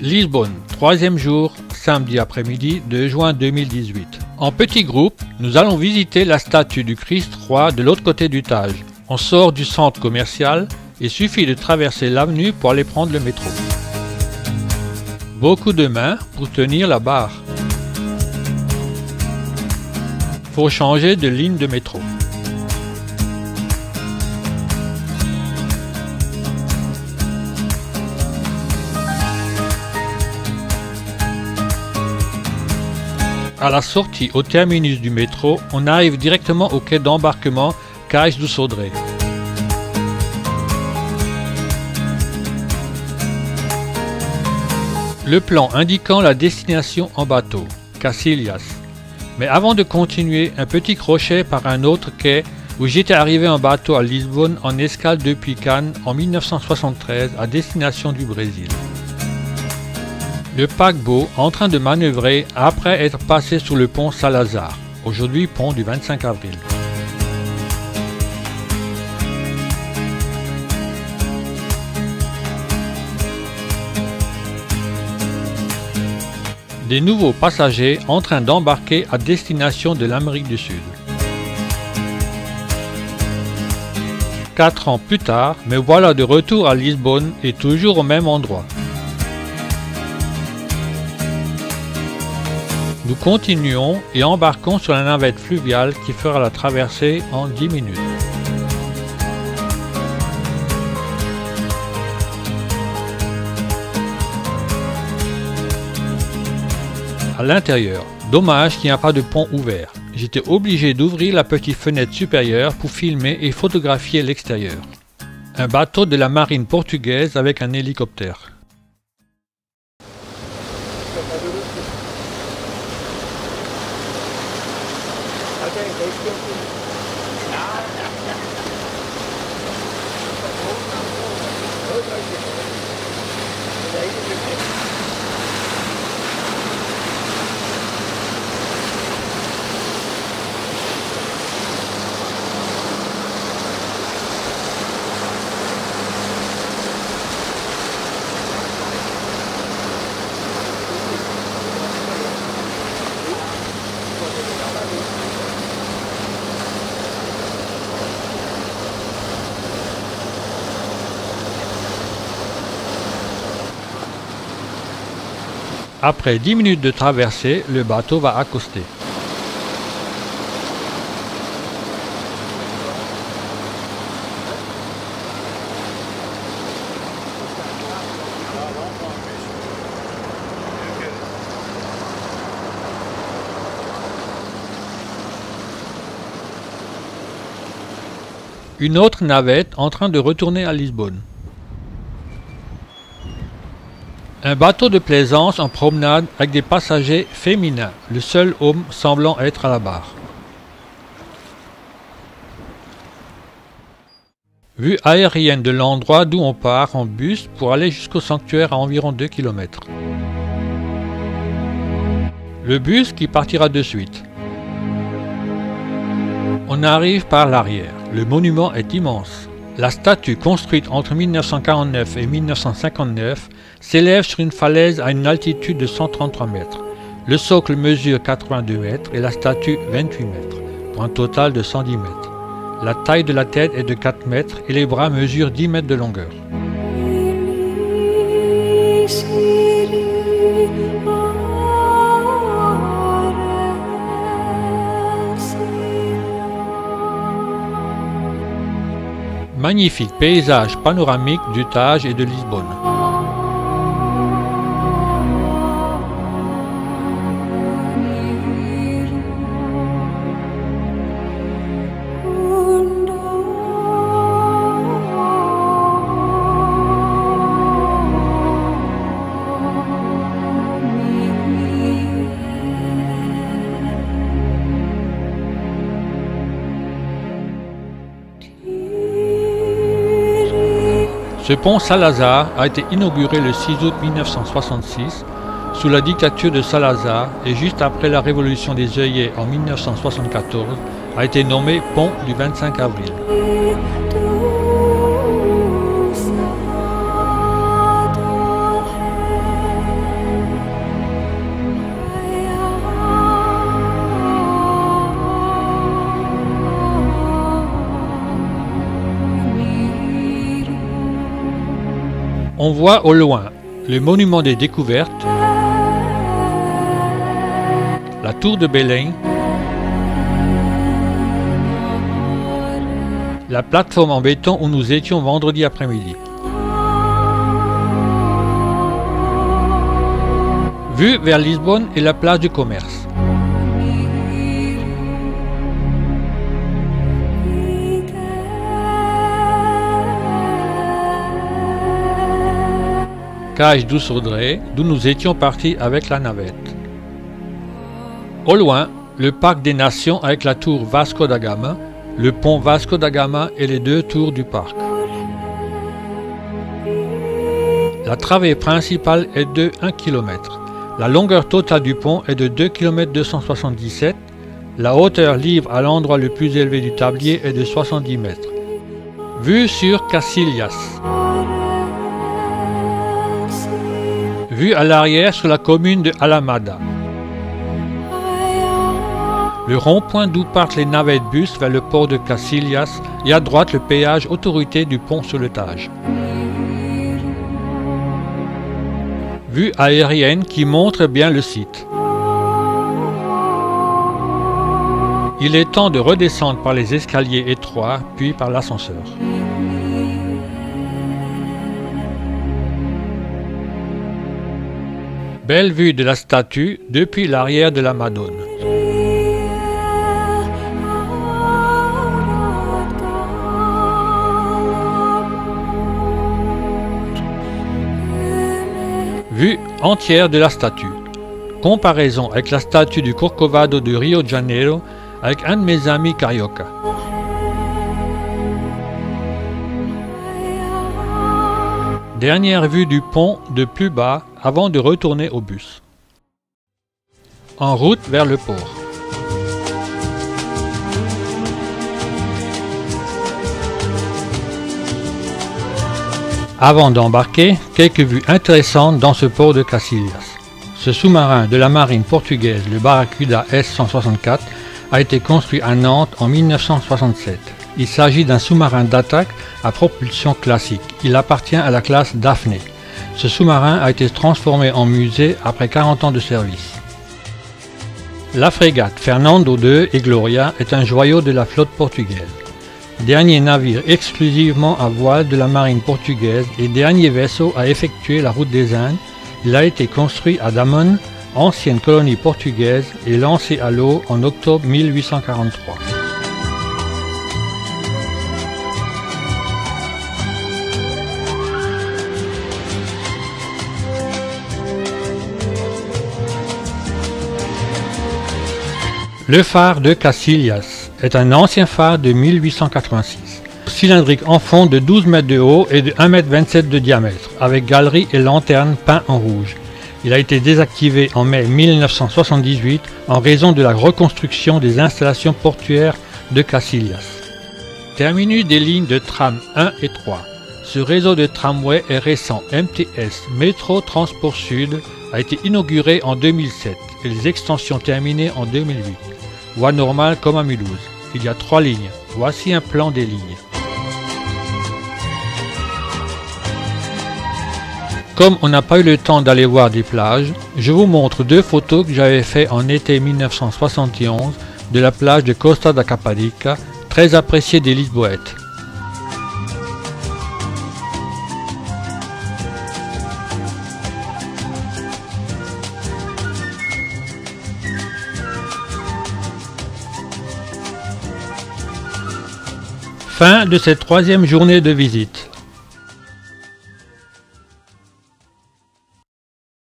Lisbonne, troisième jour, samedi après-midi de juin 2018. En petit groupe, nous allons visiter la statue du Christ roi de l'autre côté du Tage. On sort du centre commercial et suffit de traverser l'avenue pour aller prendre le métro. Beaucoup de mains pour tenir la barre. Faut changer de ligne de métro. À la sortie au terminus du métro, on arrive directement au quai d'embarquement Cais do Sodré. Le plan indiquant la destination en bateau, Cacilhas. Mais avant de continuer, un petit crochet par un autre quai où j'étais arrivé en bateau à Lisbonne en escale depuis Cannes en 1973 à destination du Brésil. Le paquebot en train de manœuvrer après être passé sous le pont Salazar, aujourd'hui pont du 25 avril. Des nouveaux passagers en train d'embarquer à destination de l'Amérique du Sud. 4 ans plus tard, me voilà de retour à Lisbonne et toujours au même endroit. Nous continuons et embarquons sur la navette fluviale qui fera la traversée en 10 minutes. À l'intérieur, dommage qu'il n'y a pas de pont ouvert. J'étais obligé d'ouvrir la petite fenêtre supérieure pour filmer et photographier l'extérieur. Un bateau de la marine portugaise avec un hélicoptère. Après 10 minutes de traversée, le bateau va accoster. Une autre navette en train de retourner à Lisbonne. Un bateau de plaisance en promenade avec des passagers féminins, le seul homme semblant être à la barre. Vue aérienne de l'endroit d'où on part en bus pour aller jusqu'au sanctuaire à environ 2 km. Le bus qui partira de suite. On arrive par l'arrière. Le monument est immense. La statue, construite entre 1949 et 1959, s'élève sur une falaise à une altitude de 133 mètres. Le socle mesure 82 mètres et la statue 28 mètres, pour un total de 110 mètres. La taille de la tête est de 4 mètres et les bras mesurent 10 mètres de longueur. Magnifique paysage panoramique du Tage et de Lisbonne. Ce pont Salazar a été inauguré le 6 août 1966 sous la dictature de Salazar et juste après la révolution des œillets en 1974 a été nommé pont du 25 avril. On voit au loin le monument des découvertes, la tour de Belém, la plateforme en béton où nous étions vendredi après-midi. Vue vers Lisbonne et la place du commerce. Cage do Sodré, d'où nous étions partis avec la navette. Au loin, le parc des Nations avec la tour Vasco da Gama, le pont Vasco da Gama et les deux tours du parc. La travée principale est de 1 km. La longueur totale du pont est de 2 km 277. La hauteur libre à l'endroit le plus élevé du tablier est de 70 mètres. Vue sur Cacilhas. Vue à l'arrière sur la commune de Alamada. Le rond-point d'où partent les navettes bus vers le port de Cacilhas et à droite le péage autorité du pont sur le Tage. Vue aérienne qui montre bien le site. Il est temps de redescendre par les escaliers étroits puis par l'ascenseur. Belle vue de la statue depuis l'arrière de la Madone. Vue entière de la statue. Comparaison avec la statue du Corcovado de Rio de Janeiro avec un de mes amis carioca. Dernière vue du pont de plus bas avant de retourner au bus. En route vers le port. Avant d'embarquer, quelques vues intéressantes dans ce port de Cacilhas. Ce sous-marin de la marine portugaise, le Barracuda S-164, a été construit à Nantes en 1967. Il s'agit d'un sous-marin d'attaque à propulsion classique. Il appartient à la classe Daphné. Ce sous-marin a été transformé en musée après 40 ans de service. La frégate Fernando II et Gloria est un joyau de la flotte portugaise. Dernier navire exclusivement à voile de la marine portugaise et dernier vaisseau à effectuer la route des Indes, il a été construit à Damon, ancienne colonie portugaise, et lancé à l'eau en octobre 1843. Le phare de Cacilhas est un ancien phare de 1886, cylindrique en fond de 12 mètres de haut et de 1,27 m de diamètre, avec galerie et lanterne peints en rouge. Il a été désactivé en mai 1978 en raison de la reconstruction des installations portuaires de Cacilhas. Terminus des lignes de tram 1 et 3. Ce réseau de tramway est récent. MTS, Métro Transport Sud, a été inauguré en 2007 et les extensions terminées en 2008. Voie normale comme à Mulhouse. Il y a 3 lignes. Voici un plan des lignes. Comme on n'a pas eu le temps d'aller voir des plages, je vous montre 2 photos que j'avais fait en été 1971 de la plage de Costa da Caparica, très appréciée des Lisboètes. Fin de cette 3e journée de visite.